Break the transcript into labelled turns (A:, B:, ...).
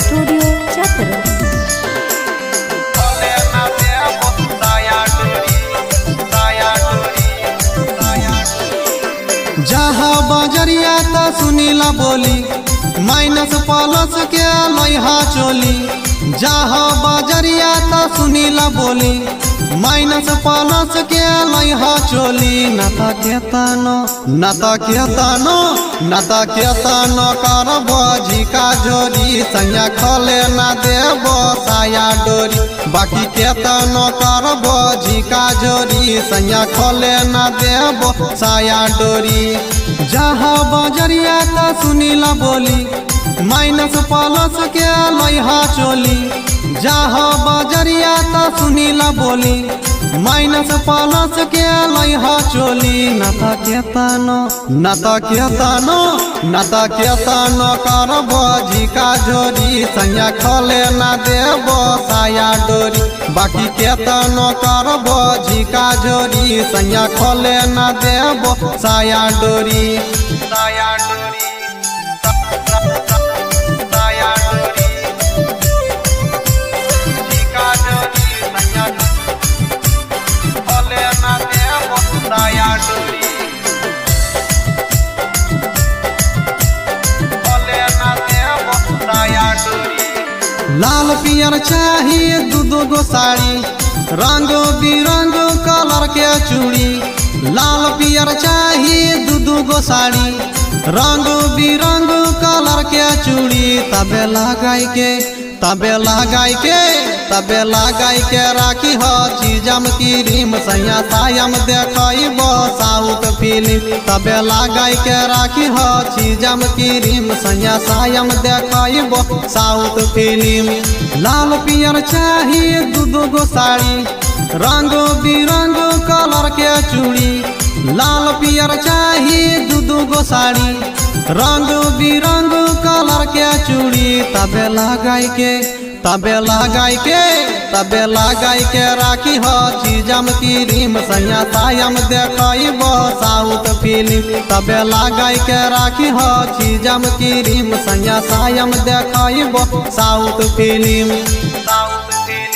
A: Studio चतरा।
B: जहाँ बजरिया त सुनीला बोली माइनस प्लस के लइहा चोली। जहाँ बजरिया त सुनीला बोली माइनस प्लस के लइहा चोली। नता केतनो कर बजी का जोरी सैया खोले ना देबो साया डोरी। बाकी केतनो कर बजी का जोरी सैया खोले ना देबो साया डोरी। जहाँ बजरिया त सुनीला बोली माइनस प्लस के लइहा चोली। जहाँ बजरिया त सुनीला बोली माइनस प्लस के लइहा चोली। नता केतनो कर बजी का जोरी सैया खोले ना देबो साया डोरी। बाकी केतनो कर बजी का जोरी सैया खोले ना देबो साया डोरी। साया डोरी लाल पियर चाहिए दू गो साड़ी रंग बिरंग कलर के चूड़ी। लाल पियर चाहिए दू गो साड़ी रंग बिरंग कलर के चूड़ी। तबे लगाई के राखी हो चीजम की रीम सैया सायम देखो साउथ फिल्म। तबे लगाई के राखी हो चीजम की रीम सैया सायम देखो साउथ फिल्म। लाल पियर चाहिए दू गो साड़ी रंग बिरंग कलर के चूड़ी। लाल पियर चाहिए दू गो साड़ी रंग बिरंग कलर के चूड़ी। तबे लगाई के राखी हो चीजम की रीम सैया सायम देखो साउथ फिल्म। तबे लगाई के राखी हो चीजम की रीम सैया सायम देखो साउथ फिल्म। South film